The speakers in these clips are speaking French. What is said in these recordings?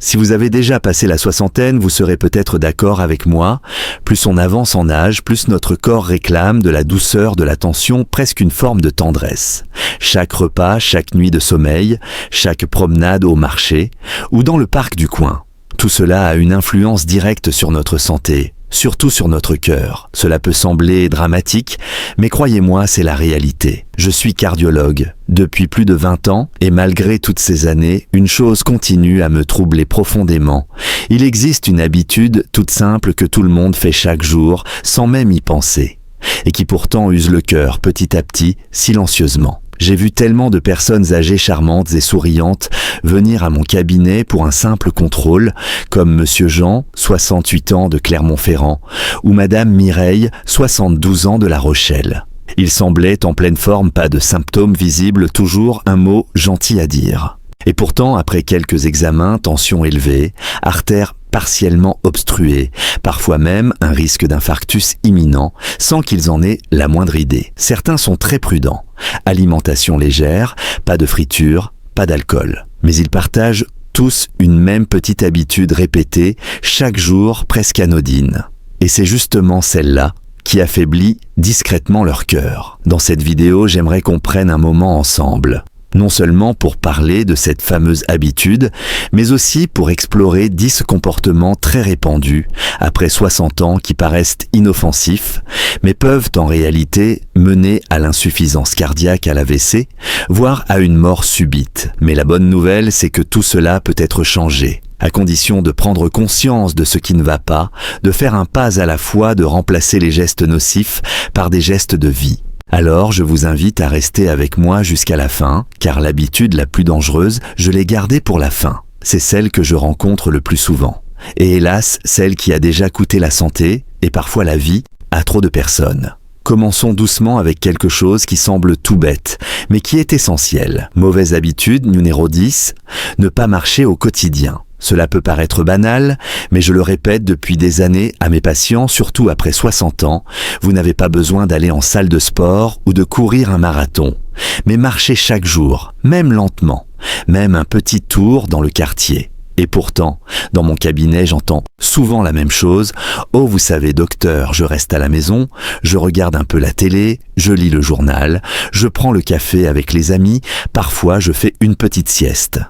Si vous avez déjà passé la soixantaine, vous serez peut-être d'accord avec moi, plus on avance en âge, plus notre corps réclame de la douceur, de l'attention, presque une forme de tendresse. Chaque repas, chaque nuit de sommeil, chaque promenade au marché ou dans le parc du coin. Tout cela a une influence directe sur notre santé, surtout sur notre cœur. Cela peut sembler dramatique, mais croyez-moi, c'est la réalité. Je suis cardiologue depuis plus de 20 ans et malgré toutes ces années, une chose continue à me troubler profondément. Il existe une habitude toute simple que tout le monde fait chaque jour sans même y penser et qui pourtant use le cœur petit à petit, silencieusement. J'ai vu tellement de personnes âgées charmantes et souriantes venir à mon cabinet pour un simple contrôle, comme Monsieur Jean, 68 ans de Clermont-Ferrand, ou Madame Mireille, 72 ans de La Rochelle. Ils semblaient en pleine forme, pas de symptômes visibles, toujours un mot gentil à dire. Et pourtant, après quelques examens, tension élevée, artères partiellement obstruées, parfois même un risque d'infarctus imminent, sans qu'ils en aient la moindre idée. Certains sont très prudents. Alimentation légère, pas de friture, pas d'alcool. Mais ils partagent tous une même petite habitude répétée, chaque jour presque anodine. Et c'est justement celle-là qui affaiblit discrètement leur cœur. Dans cette vidéo, j'aimerais qu'on prenne un moment ensemble. Non seulement pour parler de cette fameuse habitude, mais aussi pour explorer 10 comportements très répandus, après 60 ans qui paraissent inoffensifs, mais peuvent en réalité mener à l'insuffisance cardiaque, à l'AVC, voire à une mort subite. Mais la bonne nouvelle, c'est que tout cela peut être changé, à condition de prendre conscience de ce qui ne va pas, de faire un pas à la fois, de remplacer les gestes nocifs par des gestes de vie. Alors, je vous invite à rester avec moi jusqu'à la fin, car l'habitude la plus dangereuse, je l'ai gardée pour la fin. C'est celle que je rencontre le plus souvent. Et hélas, celle qui a déjà coûté la santé, et parfois la vie, à trop de personnes. Commençons doucement avec quelque chose qui semble tout bête, mais qui est essentiel. Mauvaise habitude, numéro 10, ne pas marcher au quotidien. Cela peut paraître banal, mais je le répète depuis des années à mes patients, surtout après 60 ans, vous n'avez pas besoin d'aller en salle de sport ou de courir un marathon, mais marchez chaque jour, même lentement, même un petit tour dans le quartier. Et pourtant, dans mon cabinet, j'entends souvent la même chose. « Oh, vous savez, docteur, je reste à la maison, je regarde un peu la télé, je lis le journal, je prends le café avec les amis, parfois je fais une petite sieste. »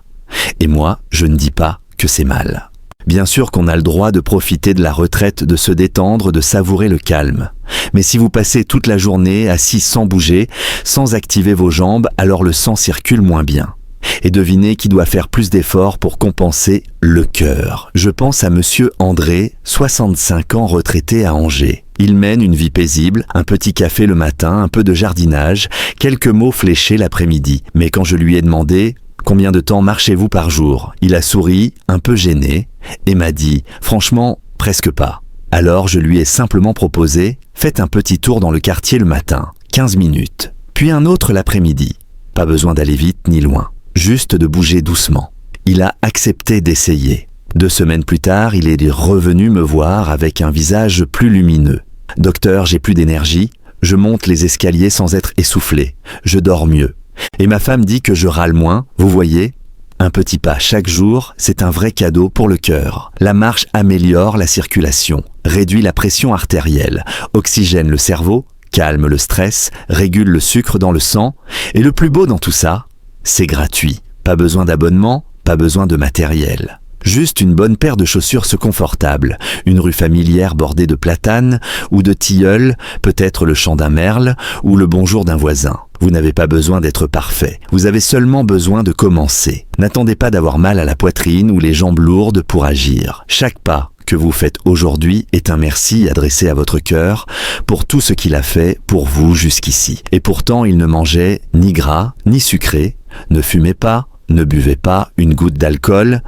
Et moi, je ne dis pas que c'est mal. Bien sûr qu'on a le droit de profiter de la retraite, de se détendre, de savourer le calme. Mais si vous passez toute la journée assis sans bouger, sans activer vos jambes, alors le sang circule moins bien. Et devinez qui doit faire plus d'efforts pour compenser le cœur. Je pense à Monsieur André, 65 ans, retraité à Angers. Il mène une vie paisible, un petit café le matin, un peu de jardinage, quelques mots fléchés l'après-midi. Mais quand je lui ai demandé « Combien de temps marchez-vous par jour ?» Il a souri, un peu gêné, et m'a dit « Franchement, presque pas ». Alors je lui ai simplement proposé « Faites un petit tour dans le quartier le matin, 15 minutes. Puis un autre l'après-midi. Pas besoin d'aller vite ni loin, juste de bouger doucement. » Il a accepté d'essayer. 2 semaines plus tard, il est revenu me voir avec un visage plus lumineux. « Docteur, j'ai plus d'énergie, je monte les escaliers sans être essoufflé, je dors mieux. Et ma femme dit que je râle moins, vous voyez ? Un petit pas chaque jour, c'est un vrai cadeau pour le cœur. La marche améliore la circulation, réduit la pression artérielle, oxygène le cerveau, calme le stress, régule le sucre dans le sang. Et le plus beau dans tout ça, c'est gratuit. Pas besoin d'abonnement, pas besoin de matériel. Juste une bonne paire de chaussures confortables, une rue familière bordée de platanes ou de tilleuls, peut-être le chant d'un merle ou le bonjour d'un voisin. Vous n'avez pas besoin d'être parfait, vous avez seulement besoin de commencer. N'attendez pas d'avoir mal à la poitrine ou les jambes lourdes pour agir. Chaque pas que vous faites aujourd'hui est un merci adressé à votre cœur pour tout ce qu'il a fait pour vous jusqu'ici. Et pourtant, il ne mangeait ni gras ni sucré, ne fumait pas, ne buvait pas une goutte d'alcool,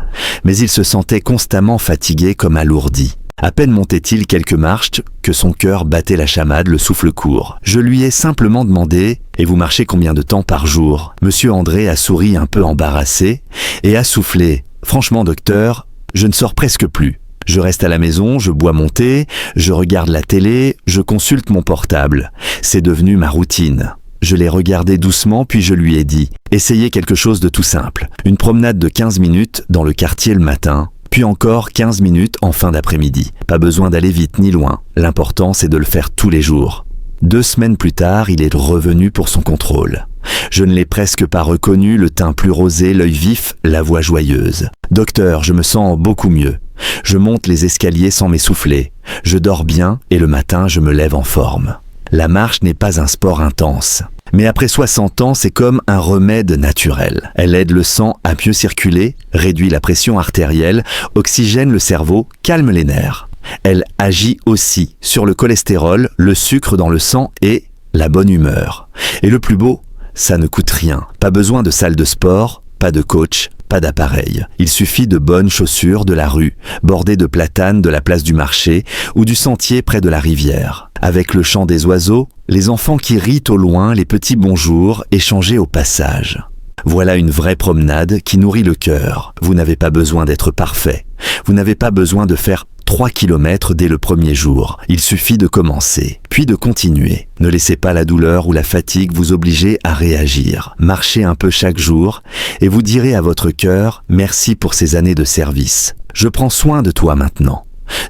mais il se sentait constamment fatigué comme alourdi. À peine montait-il quelques marches que son cœur battait la chamade, le souffle court. Je lui ai simplement demandé « Et vous marchez combien de temps par jour ?» Monsieur André a souri un peu embarrassé et a soufflé « Franchement, docteur, je ne sors presque plus. Je reste à la maison, je bois mon thé, je regarde la télé, je consulte mon portable. C'est devenu ma routine. » Je l'ai regardé doucement puis je lui ai dit « Essayez quelque chose de tout simple. Une promenade de 15 minutes dans le quartier le matin, puis encore 15 minutes en fin d'après-midi. Pas besoin d'aller vite ni loin. L'important c'est de le faire tous les jours. » 2 semaines plus tard, il est revenu pour son contrôle. Je ne l'ai presque pas reconnu, le teint plus rosé, l'œil vif, la voix joyeuse. « Docteur, je me sens beaucoup mieux. Je monte les escaliers sans m'essouffler. Je dors bien et le matin, je me lève en forme. » La marche n'est pas un sport intense. Mais après 60 ans, c'est comme un remède naturel. Elle aide le sang à mieux circuler, réduit la pression artérielle, oxygène le cerveau, calme les nerfs. Elle agit aussi sur le cholestérol, le sucre dans le sang et la bonne humeur. Et le plus beau, ça ne coûte rien. Pas besoin de salle de sport, pas de coach, pas d'appareil. Il suffit de bonnes chaussures de la rue, bordées de platanes de la place du marché ou du sentier près de la rivière. Avec le chant des oiseaux, les enfants qui rient au loin, les petits bonjours échangés au passage. Voilà une vraie promenade qui nourrit le cœur. Vous n'avez pas besoin d'être parfait. Vous n'avez pas besoin de faire 3 kilomètres dès le premier jour. Il suffit de commencer, puis de continuer. Ne laissez pas la douleur ou la fatigue vous obliger à réagir. Marchez un peu chaque jour et vous direz à votre cœur « Merci pour ces années de service. Je prends soin de toi maintenant. »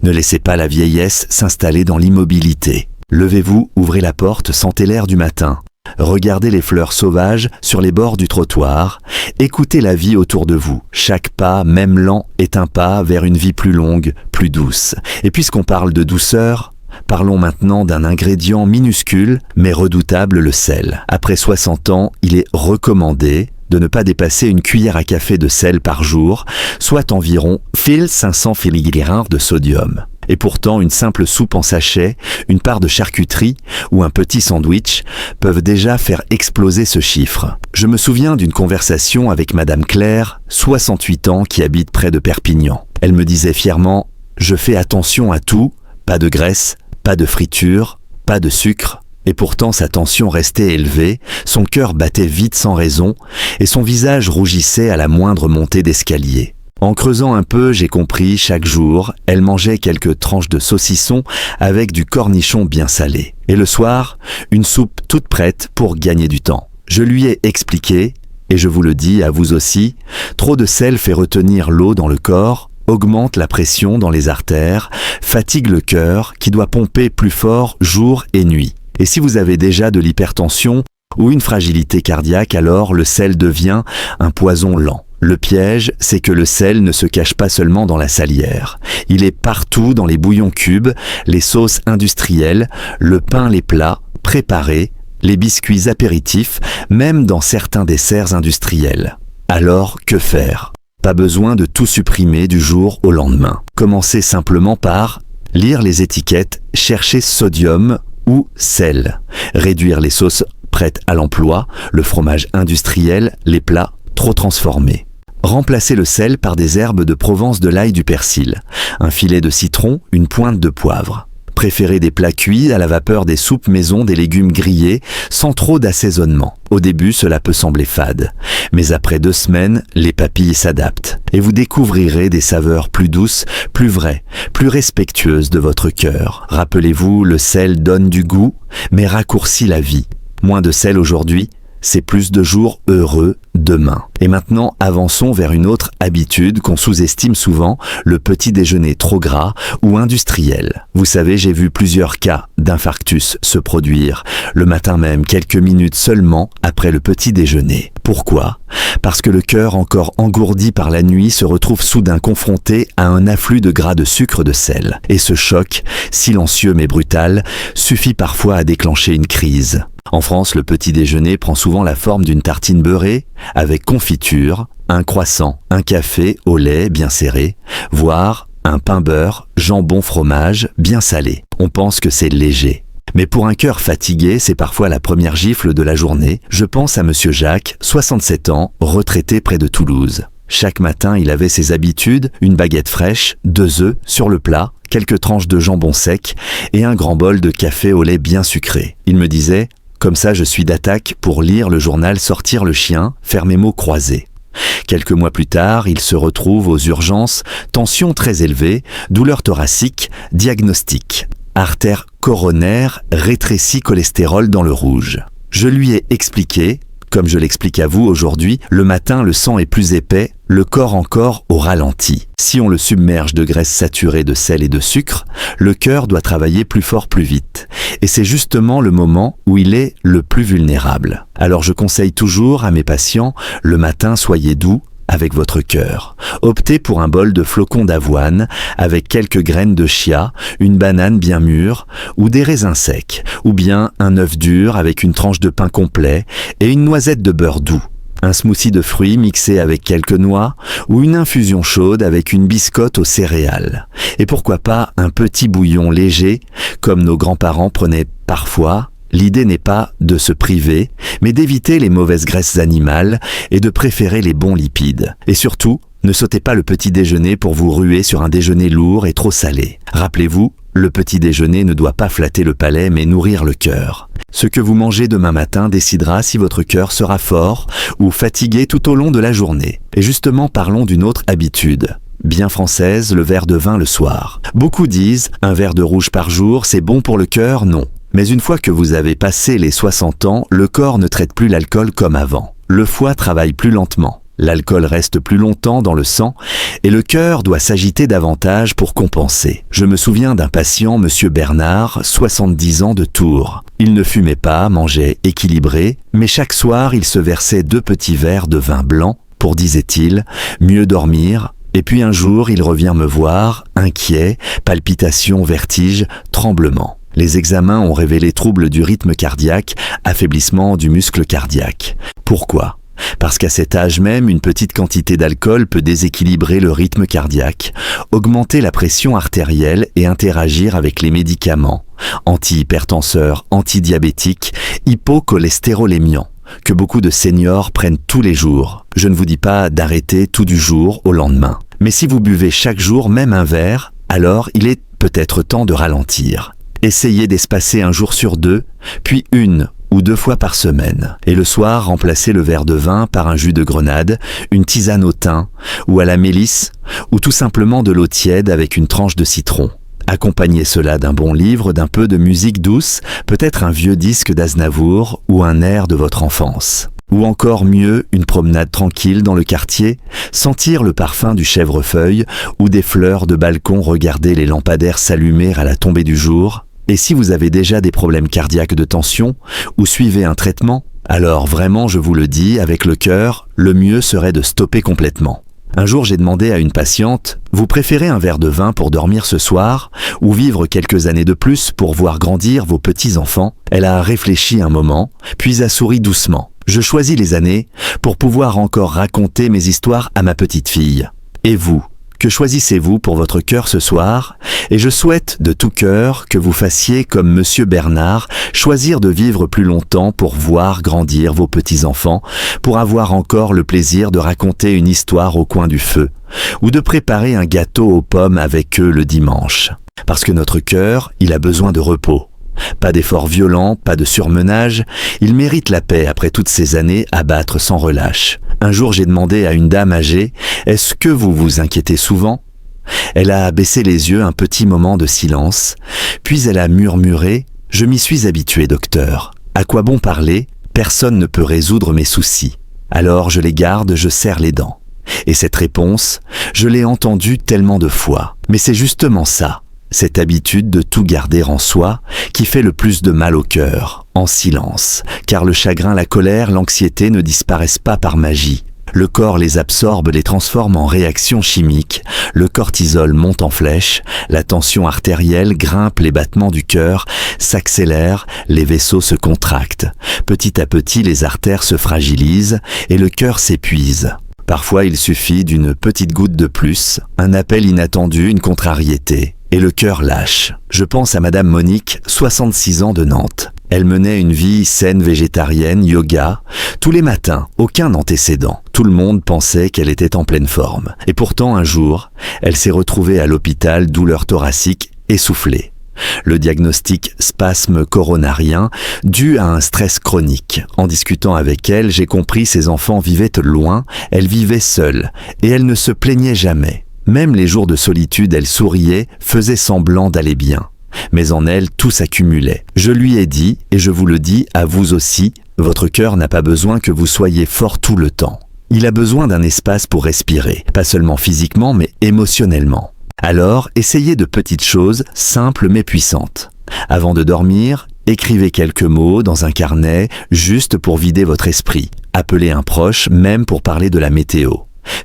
Ne laissez pas la vieillesse s'installer dans l'immobilité. Levez-vous, ouvrez la porte, sentez l'air du matin. Regardez les fleurs sauvages sur les bords du trottoir. Écoutez la vie autour de vous. Chaque pas, même lent, est un pas vers une vie plus longue, plus douce. Et puisqu'on parle de douceur, parlons maintenant d'un ingrédient minuscule mais redoutable, le sel. Après 60 ans, il est recommandé de ne pas dépasser une cuillère à café de sel par jour, soit environ 1500 mg de sodium. Et pourtant, une simple soupe en sachet, une part de charcuterie ou un petit sandwich peuvent déjà faire exploser ce chiffre. Je me souviens d'une conversation avec Madame Claire, 68 ans, qui habite près de Perpignan. Elle me disait fièrement « Je fais attention à tout, pas de graisse, pas de friture, pas de sucre ». Et pourtant sa tension restait élevée, son cœur battait vite sans raison, et son visage rougissait à la moindre montée d'escalier. En creusant un peu, j'ai compris, chaque jour, elle mangeait quelques tranches de saucisson avec du cornichon bien salé. Et le soir, une soupe toute prête pour gagner du temps. Je lui ai expliqué, et je vous le dis à vous aussi, trop de sel fait retenir l'eau dans le corps, augmente la pression dans les artères, fatigue le cœur qui doit pomper plus fort jour et nuit. Et si vous avez déjà de l'hypertension ou une fragilité cardiaque, alors le sel devient un poison lent. Le piège, c'est que le sel ne se cache pas seulement dans la salière. Il est partout dans les bouillons cubes, les sauces industrielles, le pain, les plats préparés, les biscuits apéritifs, même dans certains desserts industriels. Alors, que faire ? Pas besoin de tout supprimer du jour au lendemain. Commencez simplement par lire les étiquettes, chercher sodium ou sel, réduire les sauces prêtes à l'emploi, le fromage industriel, les plats trop transformés. Remplacez le sel par des herbes de Provence, de l'ail, du persil, un filet de citron, une pointe de poivre. Préférez des plats cuits à la vapeur, des soupes maison, des légumes grillés, sans trop d'assaisonnement. Au début, cela peut sembler fade, mais après 2 semaines, les papilles s'adaptent et vous découvrirez des saveurs plus douces, plus vraies, plus respectueuses de votre cœur. Rappelez-vous, le sel donne du goût, mais raccourcit la vie. Moins de sel aujourd'hui, c'est plus de jours heureux demain. Et maintenant, avançons vers une autre habitude qu'on sous-estime souvent, le petit déjeuner trop gras ou industriel. Vous savez, j'ai vu plusieurs cas d'infarctus se produire le matin même, quelques minutes seulement après le petit déjeuner. Pourquoi ? Parce que le cœur, encore engourdi par la nuit, se retrouve soudain confronté à un afflux de gras, de sucre, de sel. Et ce choc, silencieux mais brutal, suffit parfois à déclencher une crise. En France, le petit déjeuner prend souvent la forme d'une tartine beurrée avec confiture, un croissant, un café au lait bien serré, voire un pain beurre, jambon, fromage bien salé. On pense que c'est léger. Mais pour un cœur fatigué, c'est parfois la première gifle de la journée. Je pense à Monsieur Jacques, 67 ans, retraité près de Toulouse. Chaque matin, il avait ses habitudes, une baguette fraîche, 2 œufs sur le plat, quelques tranches de jambon sec et un grand bol de café au lait bien sucré. Il me disait « Comme ça, je suis d'attaque pour lire le journal, sortir le chien, faire mes mots croisés. » Quelques mois plus tard, il se retrouve aux urgences, tension très élevée, douleur thoracique, diagnostic. Artère coronaire rétrécie, cholestérol dans le rouge. Je lui ai expliqué, comme je l'explique à vous aujourd'hui, le matin le sang est plus épais, le corps encore au ralenti. Si on le submerge de graisse saturée de sel et de sucre, le cœur doit travailler plus fort plus vite. Et c'est justement le moment où il est le plus vulnérable. Alors je conseille toujours à mes patients, le matin soyez doux avec votre cœur. Optez pour un bol de flocons d'avoine avec quelques graines de chia, une banane bien mûre ou des raisins secs, ou bien un œuf dur avec une tranche de pain complet et une noisette de beurre doux. Un smoothie de fruits mixé avec quelques noix ou une infusion chaude avec une biscotte aux céréales. Et pourquoi pas un petit bouillon léger comme nos grands-parents prenaient parfois. L'idée n'est pas de se priver, mais d'éviter les mauvaises graisses animales et de préférer les bons lipides. Et surtout, ne sautez pas le petit déjeuner pour vous ruer sur un déjeuner lourd et trop salé. Rappelez-vous, le petit déjeuner ne doit pas flatter le palais mais nourrir le cœur. Ce que vous mangez demain matin décidera si votre cœur sera fort ou fatigué tout au long de la journée. Et justement, parlons d'une autre habitude. Bien française, le verre de vin le soir. Beaucoup disent, un verre de rouge par jour, c'est bon pour le cœur, non. Mais une fois que vous avez passé les 60 ans, le corps ne traite plus l'alcool comme avant. Le foie travaille plus lentement. L'alcool reste plus longtemps dans le sang et le cœur doit s'agiter davantage pour compenser. Je me souviens d'un patient, Monsieur Bernard, 70 ans de Tours. Il ne fumait pas, mangeait équilibré, mais chaque soir il se versait 2 petits verres de vin blanc pour, disait-il, mieux dormir. Et puis un jour, il revient me voir, inquiet, palpitations, vertiges, tremblements. Les examens ont révélé troubles du rythme cardiaque, affaiblissement du muscle cardiaque. Pourquoi ? Parce qu'à cet âge même, une petite quantité d'alcool peut déséquilibrer le rythme cardiaque, augmenter la pression artérielle et interagir avec les médicaments antihypertenseurs, antidiabétiques, hypocholestérolémiants, que beaucoup de seniors prennent tous les jours. Je ne vous dis pas d'arrêter tout du jour au lendemain. Mais si vous buvez chaque jour même un verre, alors il est peut-être temps de ralentir. Essayez d'espacer un jour sur 2, puis 1 ou 2 fois par semaine. Et le soir, remplacez le verre de vin par un jus de grenade, une tisane au thym ou à la mélisse, ou tout simplement de l'eau tiède avec une tranche de citron. Accompagnez cela d'un bon livre, d'un peu de musique douce, peut-être un vieux disque d'Aznavour ou un air de votre enfance. Ou encore mieux, une promenade tranquille dans le quartier, sentir le parfum du chèvrefeuille ou des fleurs de balcon, regarder les lampadaires s'allumer à la tombée du jour. Et si vous avez déjà des problèmes cardiaques de tension ou suivez un traitement, alors vraiment, je vous le dis, avec le cœur, le mieux serait de stopper complètement. Un jour, j'ai demandé à une patiente, « Vous préférez un verre de vin pour dormir ce soir ou vivre quelques années de plus pour voir grandir vos petits-enfants ?» Elle a réfléchi un moment, puis a souri doucement. « Je choisis les années pour pouvoir encore raconter mes histoires à ma petite fille. Et vous ? Que choisissez-vous pour votre cœur ce soir ? Et je souhaite de tout cœur que vous fassiez comme Monsieur Bernard, choisir de vivre plus longtemps pour voir grandir vos petits-enfants, pour avoir encore le plaisir de raconter une histoire au coin du feu, ou de préparer un gâteau aux pommes avec eux le dimanche. Parce que notre cœur, il a besoin de repos. Pas d'efforts violents, pas de surmenage, il mérite la paix après toutes ces années à battre sans relâche. Un jour, j'ai demandé à une dame âgée, « Est-ce que vous vous inquiétez souvent ?» Elle a baissé les yeux un petit moment de silence, puis elle a murmuré, « Je m'y suis habituée, docteur. À quoi bon parler ? Personne ne peut résoudre mes soucis. Alors je les garde, je serre les dents. » Et cette réponse, je l'ai entendue tellement de fois. Mais c'est justement ça. Cette habitude de tout garder en soi qui fait le plus de mal au cœur, en silence, car le chagrin, la colère, l'anxiété ne disparaissent pas par magie. Le corps les absorbe, les transforme en réactions chimiques, le cortisol monte en flèche, la tension artérielle grimpe, les battements du cœur s'accélèrent, les vaisseaux se contractent. Petit à petit, les artères se fragilisent et le cœur s'épuise. Parfois, il suffit d'une petite goutte de plus, un appel inattendu, une contrariété. Et le cœur lâche. Je pense à Madame Monique, 66 ans de Nantes. Elle menait une vie saine végétarienne, yoga, tous les matins, aucun antécédent. Tout le monde pensait qu'elle était en pleine forme. Et pourtant, un jour, elle s'est retrouvée à l'hôpital, douleur thoracique, essoufflée. Le diagnostic spasme coronarien dû à un stress chronique. En discutant avec elle, j'ai compris ses enfants vivaient loin, elle vivait seule et elle ne se plaignait jamais. Même les jours de solitude, elle souriait, faisait semblant d'aller bien. Mais en elle, tout s'accumulait. Je lui ai dit, et je vous le dis à vous aussi, Votre cœur n'a pas besoin que vous soyez fort tout le temps. Il a besoin d'un espace pour respirer, pas seulement physiquement mais émotionnellement. Alors, essayez de petites choses simples mais puissantes. Avant de dormir, écrivez quelques mots dans un carnet, juste pour vider votre esprit. Appelez un proche, même pour parler de la météo.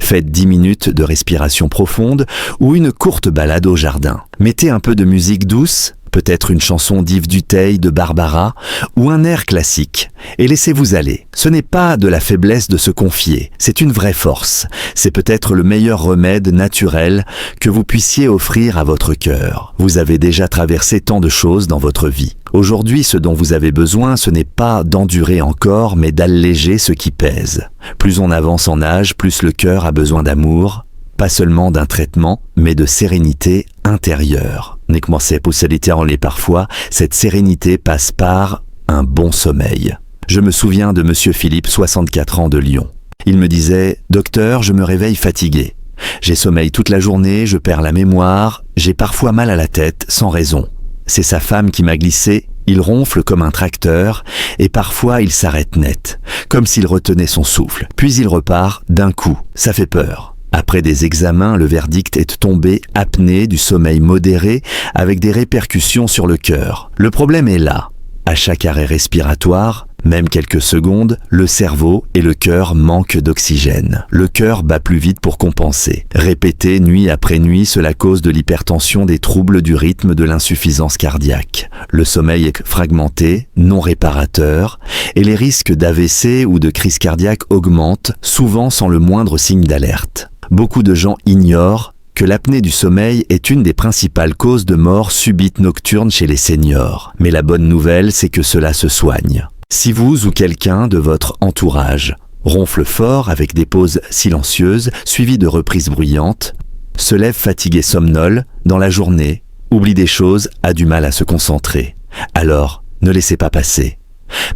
Faites 10 minutes de respiration profonde ou une courte balade au jardin. Mettez un peu de musique douce, peut-être une chanson d'Yves Duteil, de Barbara, ou un air classique, et laissez-vous aller. Ce n'est pas de la faiblesse de se confier, c'est une vraie force. C'est peut-être le meilleur remède naturel que vous puissiez offrir à votre cœur. Vous avez déjà traversé tant de choses dans votre vie. Aujourd'hui, ce dont vous avez besoin, ce n'est pas d'endurer encore, mais d'alléger ce qui pèse. Plus on avance en âge, plus le cœur a besoin d'amour, pas seulement d'un traitement, mais de sérénité intérieure. Parfois, cette sérénité passe par un bon sommeil. Je me souviens de Monsieur Philippe, 64 ans, de Lyon. Il me disait « Docteur, je me réveille fatigué. J'ai sommeil toute la journée, je perds la mémoire, j'ai parfois mal à la tête, sans raison. » C'est sa femme qui m'a glissé, il ronfle comme un tracteur, et parfois il s'arrête net, comme s'il retenait son souffle. Puis il repart d'un coup, ça fait peur. Après des examens, le verdict est tombé, apnée du sommeil modéré avec des répercussions sur le cœur. Le problème est là. À chaque arrêt respiratoire, même quelques secondes, le cerveau et le cœur manquent d'oxygène. Le cœur bat plus vite pour compenser. Répété nuit après nuit, cela cause de l'hypertension, des troubles du rythme, de l'insuffisance cardiaque. Le sommeil est fragmenté, non réparateur, et les risques d'AVC ou de crise cardiaque augmentent, souvent sans le moindre signe d'alerte. Beaucoup de gens ignorent que l'apnée du sommeil est une des principales causes de mort subite nocturne chez les seniors. Mais la bonne nouvelle, c'est que cela se soigne. Si vous ou quelqu'un de votre entourage ronfle fort avec des pauses silencieuses suivies de reprises bruyantes, se lève fatigué somnole dans la journée, oublie des choses, a du mal à se concentrer, alors ne laissez pas passer.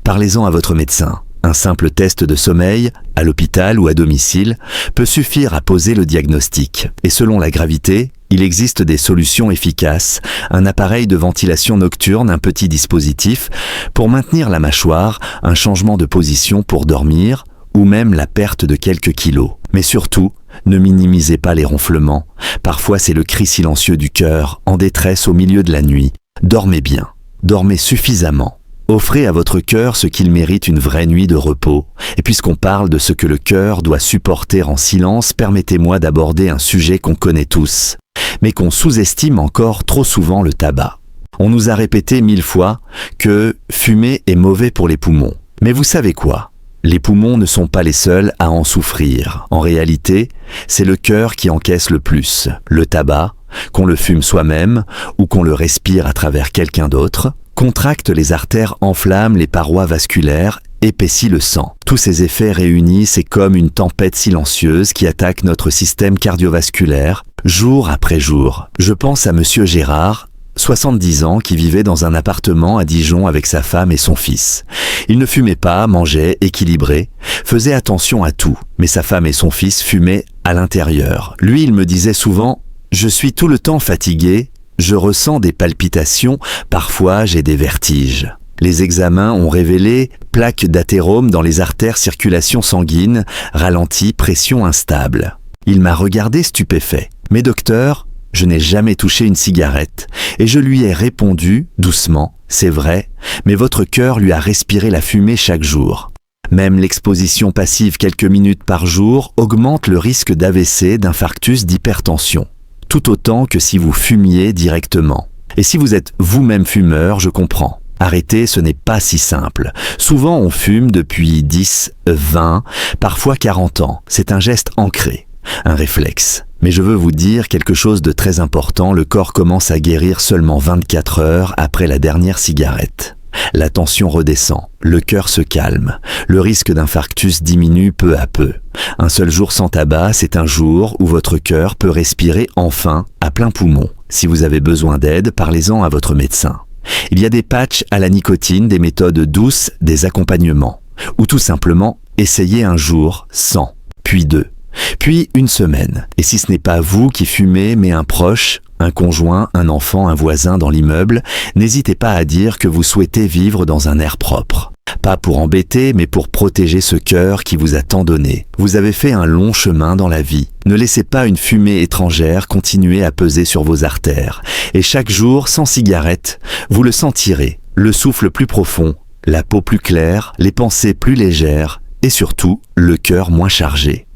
Parlez-en à votre médecin. Un simple test de sommeil, à l'hôpital ou à domicile, peut suffire à poser le diagnostic. Et selon la gravité, il existe des solutions efficaces, un appareil de ventilation nocturne, un petit dispositif pour maintenir la mâchoire, un changement de position pour dormir, ou même la perte de quelques kilos. Mais surtout, ne minimisez pas les ronflements. Parfois c'est le cri silencieux du cœur, en détresse au milieu de la nuit. Dormez bien, dormez suffisamment. Offrez à votre cœur ce qu'il mérite, une vraie nuit de repos. Et puisqu'on parle de ce que le cœur doit supporter en silence, permettez-moi d'aborder un sujet qu'on connaît tous, mais qu'on sous-estime encore trop souvent, le tabac. On nous a répété 1000 fois que fumer est mauvais pour les poumons. Mais vous savez quoi ? Les poumons ne sont pas les seuls à en souffrir. En réalité, c'est le cœur qui encaisse le plus. Le tabac, qu'on le fume soi-même ou qu'on le respire à travers quelqu'un d'autre, contracte les artères, enflamme les parois vasculaires, épaissit le sang. Tous ces effets réunis, c'est comme une tempête silencieuse qui attaque notre système cardiovasculaire, jour après jour. Je pense à Monsieur Gérard, 70 ans, qui vivait dans un appartement à Dijon avec sa femme et son fils. Il ne fumait pas, mangeait, équilibré, faisait attention à tout, mais sa femme et son fils fumaient à l'intérieur. Lui, il me disait souvent « Je suis tout le temps fatigué, je ressens des palpitations, parfois j'ai des vertiges. » Les examens ont révélé plaques d'athérome dans les artères, circulation sanguine, ralenti, pression instable. Il m'a regardé stupéfait. « Mais docteur, je n'ai jamais touché une cigarette. » Et je lui ai répondu doucement « C'est vrai, mais votre cœur lui a respiré la fumée chaque jour. » Même l'exposition passive quelques minutes par jour augmente le risque d'AVC, d'infarctus, d'hypertension. Tout autant que si vous fumiez directement. Et si vous êtes vous-même fumeur, je comprends. Arrêter, ce n'est pas si simple. Souvent, on fume depuis 10, 20, parfois 40 ans. C'est un geste ancré, un réflexe. Mais je veux vous dire quelque chose de très important, le corps commence à guérir seulement 24 heures après la dernière cigarette. La tension redescend, le cœur se calme, le risque d'infarctus diminue peu à peu. Un seul jour sans tabac, c'est un jour où votre cœur peut respirer enfin à plein poumon. Si vous avez besoin d'aide, parlez-en à votre médecin. Il y a des patchs à la nicotine, des méthodes douces, des accompagnements. Ou tout simplement, essayez un jour sans, puis 2, puis une semaine. Et si ce n'est pas vous qui fumez, mais un proche, un conjoint, un enfant, un voisin dans l'immeuble, n'hésitez pas à dire que vous souhaitez vivre dans un air propre. Pas pour embêter, mais pour protéger ce cœur qui vous a tant donné. Vous avez fait un long chemin dans la vie. Ne laissez pas une fumée étrangère continuer à peser sur vos artères. Et chaque jour, sans cigarette, vous le sentirez. Le souffle plus profond, la peau plus claire, les pensées plus légères et surtout, le cœur moins chargé.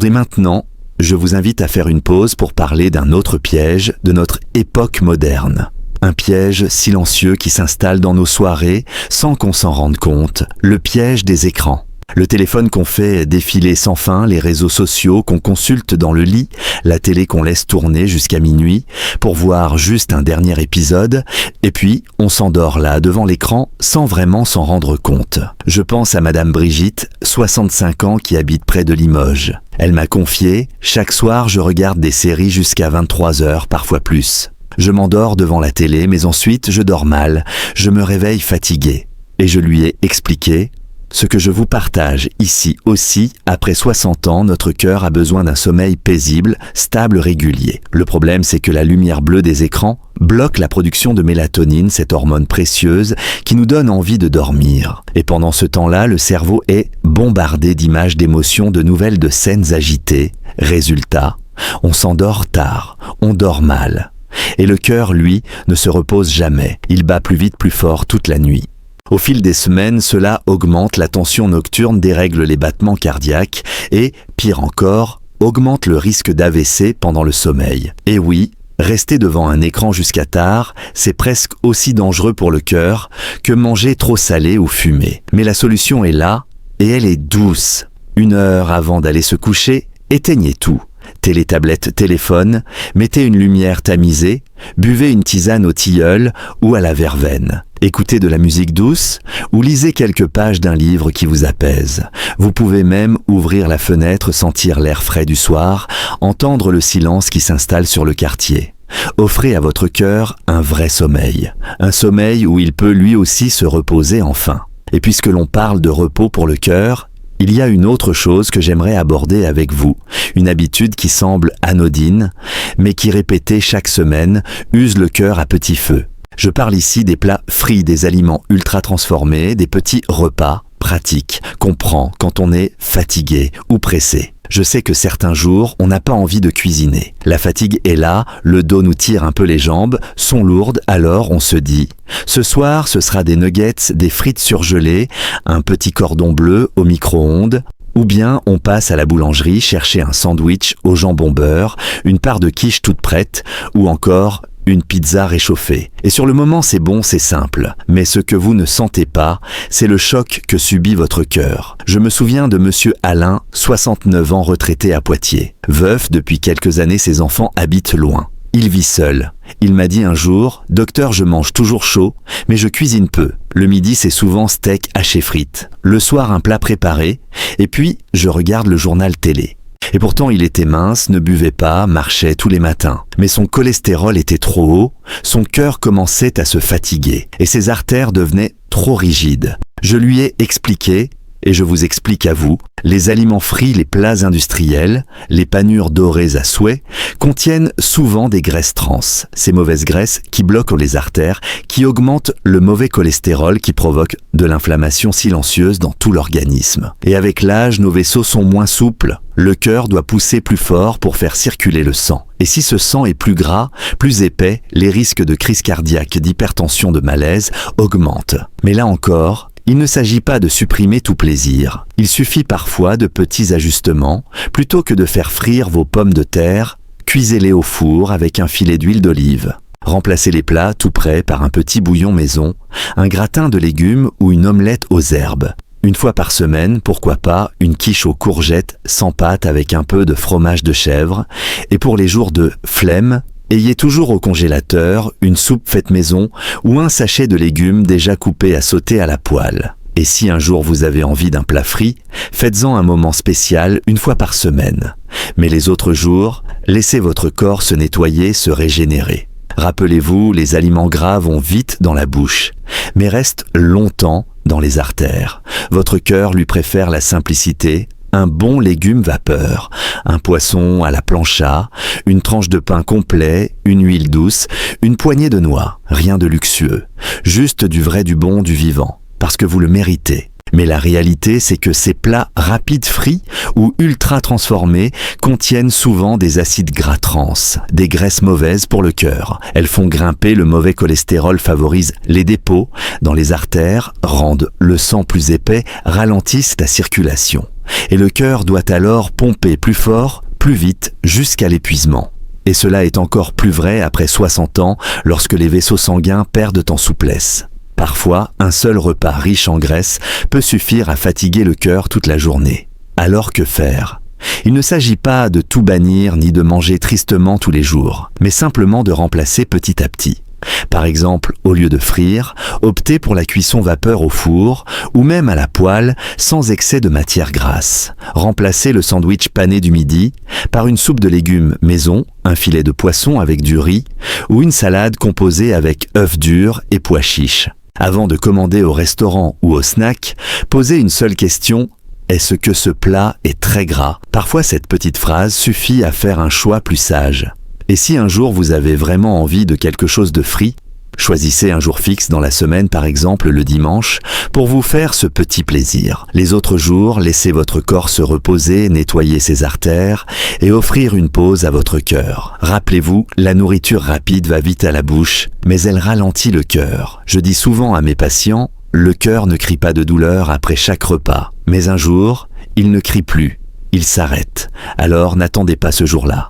Et maintenant, je vous invite à faire une pause pour parler d'un autre piège de notre époque moderne. Un piège silencieux qui s'installe dans nos soirées sans qu'on s'en rende compte, le piège des écrans. Le téléphone qu'on fait défiler sans fin, les réseaux sociaux qu'on consulte dans le lit, la télé qu'on laisse tourner jusqu'à minuit pour voir juste un dernier épisode, et puis on s'endort là devant l'écran sans vraiment s'en rendre compte. Je pense à Madame Brigitte, 65 ans, qui habite près de Limoges. Elle m'a confié, chaque soir je regarde des séries jusqu'à 23 heures, parfois plus. Je m'endors devant la télé, mais ensuite je dors mal, je me réveille fatigué. Et je lui ai expliqué ce que je vous partage ici aussi. Après 60 ans, notre cœur a besoin d'un sommeil paisible, stable, régulier. Le problème, c'est que la lumière bleue des écrans bloque la production de mélatonine, cette hormone précieuse qui nous donne envie de dormir. Et pendant ce temps-là, le cerveau est bombardé d'images, d'émotions, de nouvelles, de scènes agitées. Résultat, on s'endort tard, on dort mal. Et le cœur, lui, ne se repose jamais. Il bat plus vite, plus fort toute la nuit. Au fil des semaines, cela augmente la tension nocturne, dérègle les battements cardiaques et, pire encore, augmente le risque d'AVC pendant le sommeil. Et oui, rester devant un écran jusqu'à tard, c'est presque aussi dangereux pour le cœur que manger trop salé ou fumer. Mais la solution est là, et elle est douce. 1 heure avant d'aller se coucher, éteignez tout. Télé, tablette, téléphone, mettez une lumière tamisée, buvez une tisane au tilleul ou à la verveine. Écoutez de la musique douce ou lisez quelques pages d'un livre qui vous apaise. Vous pouvez même ouvrir la fenêtre, sentir l'air frais du soir, entendre le silence qui s'installe sur le quartier. Offrez à votre cœur un vrai sommeil. Un sommeil où il peut lui aussi se reposer enfin. Et puisque l'on parle de repos pour le cœur, il y a une autre chose que j'aimerais aborder avec vous, une habitude qui semble anodine, mais qui, répétée chaque semaine, use le cœur à petit feu. Je parle ici des plats frits, des aliments ultra transformés, des petits repas pratiques qu'on prend quand on est fatigué ou pressé. Je sais que certains jours, on n'a pas envie de cuisiner. La fatigue est là, le dos nous tire un peu les jambes, sont lourdes, alors on se dit « Ce soir, ce sera des nuggets, des frites surgelées, un petit cordon bleu au micro-ondes ». Ou bien on passe à la boulangerie chercher un sandwich au jambon beurre, une part de quiche toute prête, ou encore une pizza réchauffée. Et sur le moment, c'est bon, c'est simple. Mais ce que vous ne sentez pas, c'est le choc que subit votre cœur. Je me souviens de monsieur Alain, 69 ans, retraité à Poitiers. Veuf, depuis quelques années, ses enfants habitent loin. Il vit seul. Il m'a dit un jour « Docteur, je mange toujours chaud, mais je cuisine peu. Le midi, c'est souvent steak haché frites. Le soir, un plat préparé. Et puis, je regarde le journal télé. » Et pourtant, il était mince, ne buvait pas, marchait tous les matins. Mais son cholestérol était trop haut, son cœur commençait à se fatiguer et ses artères devenaient trop rigides. Je lui ai expliqué, et je vous explique à vous, les aliments frits, les plats industriels, les panures dorées à souhait, contiennent souvent des graisses trans. Ces mauvaises graisses qui bloquent les artères, qui augmentent le mauvais cholestérol, qui provoquent de l'inflammation silencieuse dans tout l'organisme. Et avec l'âge, nos vaisseaux sont moins souples. Le cœur doit pousser plus fort pour faire circuler le sang. Et si ce sang est plus gras, plus épais, les risques de crise cardiaque, d'hypertension, de malaise augmentent. Mais là encore, il ne s'agit pas de supprimer tout plaisir. Il suffit parfois de petits ajustements. Plutôt que de faire frire vos pommes de terre, cuisez-les au four avec un filet d'huile d'olive. Remplacez les plats tout prêts par un petit bouillon maison, un gratin de légumes ou une omelette aux herbes. Une fois par semaine, pourquoi pas, une quiche aux courgettes sans pâte avec un peu de fromage de chèvre. Et pour les jours de flemme, ayez toujours au congélateur une soupe faite maison ou un sachet de légumes déjà coupés à sauter à la poêle. Et si un jour vous avez envie d'un plat frit, faites-en un moment spécial 1 fois par semaine. Mais les autres jours, laissez votre corps se nettoyer, se régénérer. Rappelez-vous, les aliments gras vont vite dans la bouche, mais restent longtemps dans les artères. Votre cœur lui préfère la simplicité, Un bon légume vapeur, un poisson à la plancha, une tranche de pain complet, une huile douce, une poignée de noix, rien de luxueux, juste du vrai, du bon, du vivant, parce que vous le méritez. Mais la réalité, c'est que ces plats rapides frits ou ultra transformés contiennent souvent des acides gras trans, des graisses mauvaises pour le cœur. Elles font grimper le mauvais cholestérol, favorisent les dépôts dans les artères, rendent le sang plus épais, ralentissent la circulation. Et le cœur doit alors pomper plus fort, plus vite, jusqu'à l'épuisement. Et cela est encore plus vrai après 60 ans, lorsque les vaisseaux sanguins perdent en souplesse. Parfois, un seul repas riche en graisse peut suffire à fatiguer le cœur toute la journée. Alors que faire ? Il ne s'agit pas de tout bannir ni de manger tristement tous les jours, mais simplement de remplacer petit à petit. Par exemple, au lieu de frire, optez pour la cuisson vapeur au four ou même à la poêle sans excès de matière grasse. Remplacez le sandwich pané du midi par une soupe de légumes maison, un filet de poisson avec du riz ou une salade composée avec œufs durs et pois chiches. Avant de commander au restaurant ou au snack, posez une seule question: est-ce que ce plat est très gras ? Parfois, cette petite phrase suffit à faire un choix plus sage. Et si un jour vous avez vraiment envie de quelque chose de frit, choisissez un jour fixe dans la semaine, par exemple le dimanche, pour vous faire ce petit plaisir. Les autres jours, laissez votre corps se reposer, nettoyer ses artères et offrir une pause à votre cœur. Rappelez-vous, la nourriture rapide va vite à la bouche, mais elle ralentit le cœur. Je dis souvent à mes patients, le cœur ne crie pas de douleur après chaque repas, mais un jour, il ne crie plus, il s'arrête. Alors n'attendez pas ce jour-là.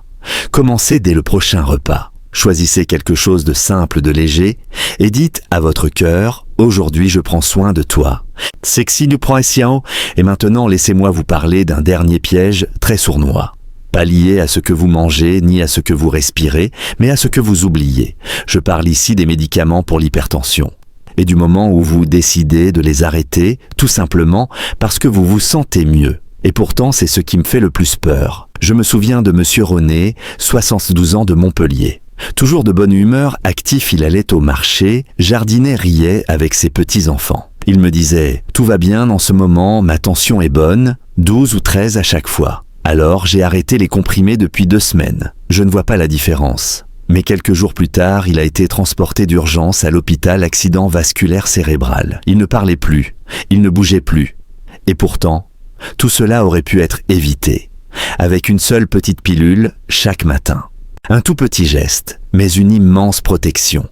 Commencez dès le prochain repas. Choisissez quelque chose de simple, de léger, et dites à votre cœur, aujourd'hui je prends soin de toi. Sexy du Proessiao. Et maintenant laissez-moi vous parler d'un dernier piège très sournois. Pas lié à ce que vous mangez, ni à ce que vous respirez, mais à ce que vous oubliez. Je parle ici des médicaments pour l'hypertension. Et du moment où vous décidez de les arrêter, tout simplement parce que vous vous sentez mieux. Et pourtant, c'est ce qui me fait le plus peur. Je me souviens de Monsieur René, 72 ans de Montpellier. Toujours de bonne humeur, actif, il allait au marché, jardinait, riait avec ses petits-enfants. Il me disait « Tout va bien en ce moment, ma tension est bonne, 12 ou 13 à chaque fois. Alors j'ai arrêté les comprimés depuis 2 semaines. Je ne vois pas la différence. » Mais quelques jours plus tard, il a été transporté d'urgence à l'hôpital accident vasculaire cérébral. Il ne parlait plus, il ne bougeait plus. Et pourtant, tout cela aurait pu être évité, avec une seule petite pilule chaque matin. Un tout petit geste, mais une immense protection.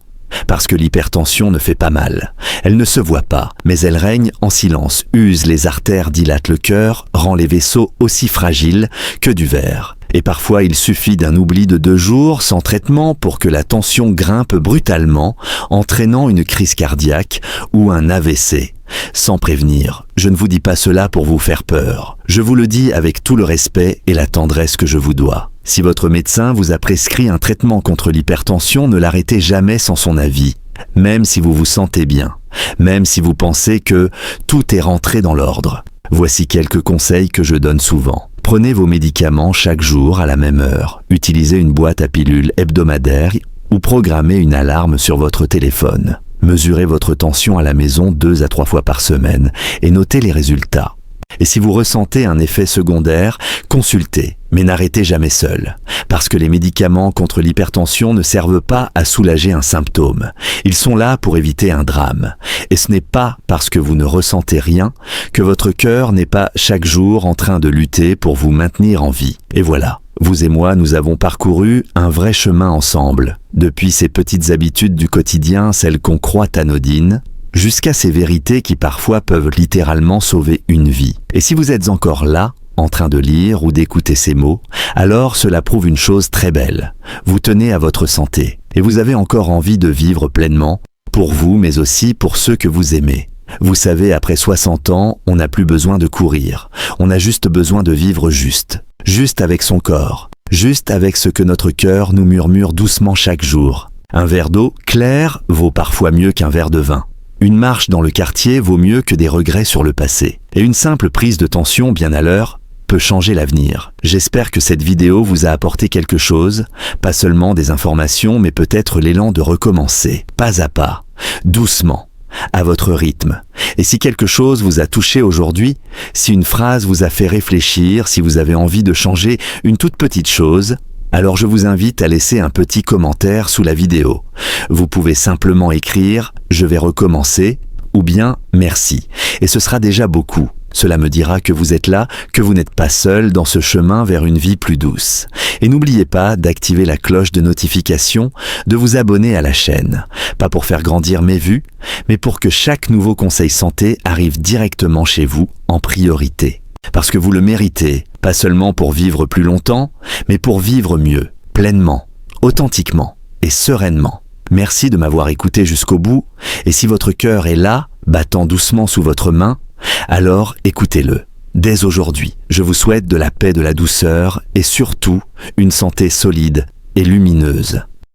Parce que l'hypertension ne fait pas mal. Elle ne se voit pas, mais elle règne en silence, use les artères, dilate le cœur, rend les vaisseaux aussi fragiles que du verre. Et parfois, il suffit d'un oubli de 2 jours sans traitement pour que la tension grimpe brutalement, entraînant une crise cardiaque ou un AVC. Sans prévenir, je ne vous dis pas cela pour vous faire peur. Je vous le dis avec tout le respect et la tendresse que je vous dois. Si votre médecin vous a prescrit un traitement contre l'hypertension, ne l'arrêtez jamais sans son avis. Même si vous vous sentez bien, même si vous pensez que tout est rentré dans l'ordre. Voici quelques conseils que je donne souvent. Prenez vos médicaments chaque jour à la même heure. Utilisez une boîte à pilules hebdomadaire ou programmez une alarme sur votre téléphone. Mesurez votre tension à la maison 2 à 3 fois par semaine et notez les résultats. Et si vous ressentez un effet secondaire, consultez, mais n'arrêtez jamais seul. Parce que les médicaments contre l'hypertension ne servent pas à soulager un symptôme. Ils sont là pour éviter un drame. Et ce n'est pas parce que vous ne ressentez rien que votre cœur n'est pas chaque jour en train de lutter pour vous maintenir en vie. Et voilà, vous et moi, nous avons parcouru un vrai chemin ensemble. Depuis ces petites habitudes du quotidien, celles qu'on croit anodines, jusqu'à ces vérités qui parfois peuvent littéralement sauver une vie. Et si vous êtes encore là, en train de lire ou d'écouter ces mots, alors cela prouve une chose très belle. Vous tenez à votre santé et vous avez encore envie de vivre pleinement, pour vous mais aussi pour ceux que vous aimez. Vous savez, après 60 ans, on n'a plus besoin de courir. On a juste besoin de vivre juste. Juste avec son corps. Juste avec ce que notre cœur nous murmure doucement chaque jour. Un verre d'eau clair vaut parfois mieux qu'un verre de vin. Une marche dans le quartier vaut mieux que des regrets sur le passé. Et une simple prise de tension bien à l'heure peut changer l'avenir. J'espère que cette vidéo vous a apporté quelque chose, pas seulement des informations, mais peut-être l'élan de recommencer, pas à pas, doucement, à votre rythme. Et si quelque chose vous a touché aujourd'hui, si une phrase vous a fait réfléchir, si vous avez envie de changer une toute petite chose, alors je vous invite à laisser un petit commentaire sous la vidéo. Vous pouvez simplement écrire « Je vais recommencer » ou bien « Merci ». Et ce sera déjà beaucoup. Cela me dira que vous êtes là, que vous n'êtes pas seul dans ce chemin vers une vie plus douce. Et n'oubliez pas d'activer la cloche de notification, de vous abonner à la chaîne. Pas pour faire grandir mes vues, mais pour que chaque nouveau conseil santé arrive directement chez vous en priorité. Parce que vous le méritez, pas seulement pour vivre plus longtemps, mais pour vivre mieux, pleinement, authentiquement et sereinement. Merci de m'avoir écouté jusqu'au bout, et si votre cœur est là, battant doucement sous votre main, alors écoutez-le. Dès aujourd'hui, je vous souhaite de la paix, de la douceur et surtout une santé solide et lumineuse.